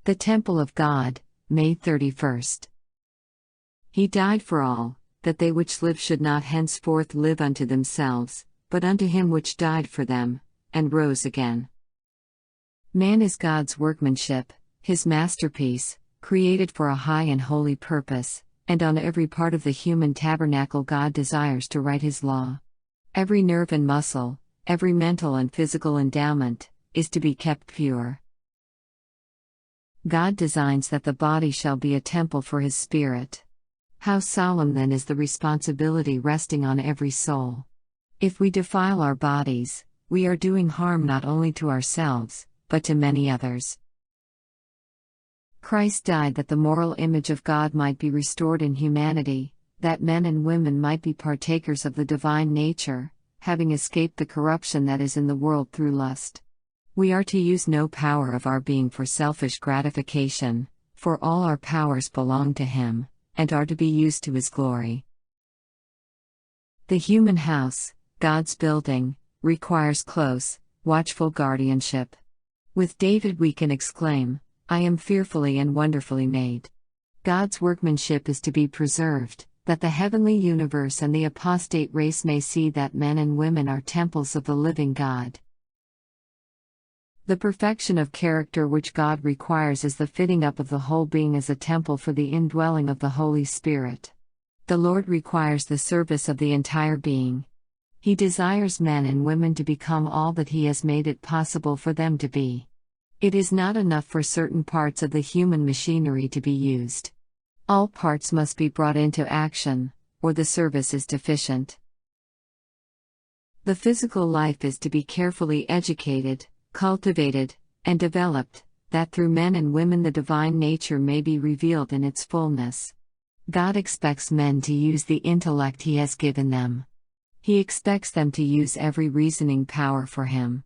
The Temple of God, May 31st. He died for all, that they which live should not henceforth live unto themselves, but unto him which died for them, and rose again. Man is God's workmanship, his masterpiece, created for a high and holy purpose, and on every part of the human tabernacle God desires to write his law. Every nerve and muscle, every mental and physical endowment, is to be kept pure. God designs that the body shall be a temple for his Spirit. How solemn then is the responsibility resting on every soul. If we defile our bodies, we are doing harm not only to ourselves, but to many others. Christ died that the moral image of God might be restored in humanity, that men and women might be partakers of the divine nature, having escaped the corruption that is in the world through lust. We are to use no power of our being for selfish gratification, for all our powers belong to Him, and are to be used to His glory. The human house, God's building, requires close, watchful guardianship. With David we can exclaim, "I am fearfully and wonderfully made." God's workmanship is to be preserved, that the heavenly universe and the apostate race may see that men and women are temples of the living God. The perfection of character which God requires is the fitting up of the whole being as a temple for the indwelling of the Holy Spirit. The Lord requires the service of the entire being. He desires men and women to become all that He has made it possible for them to be. It is not enough for certain parts of the human machinery to be used. All parts must be brought into action, or the service is deficient. The physical life is to be carefully educated, cultivated, and developed, that through men and women the divine nature may be revealed in its fullness. God expects men to use the intellect He has given them. He expects them to use every reasoning power for Him.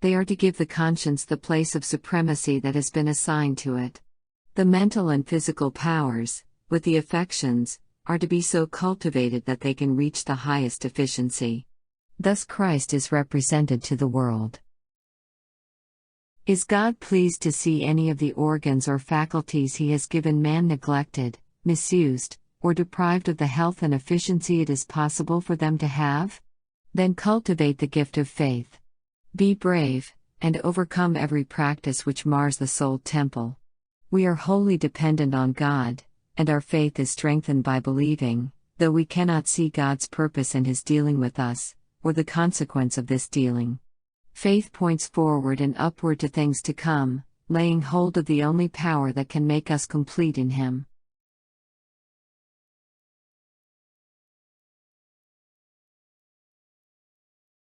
They are to give the conscience the place of supremacy that has been assigned to it. The mental and physical powers, with the affections, are to be so cultivated that they can reach the highest efficiency. Thus Christ is represented to the world. Is God pleased to see any of the organs or faculties He has given man neglected, misused, or deprived of the health and efficiency it is possible for them to have? Then cultivate the gift of faith. Be brave, and overcome every practice which mars the soul temple. We are wholly dependent on God, and our faith is strengthened by believing, though we cannot see God's purpose in His dealing with us, or the consequence of this dealing. Faith points forward and upward to things to come, laying hold of the only power that can make us complete in Him.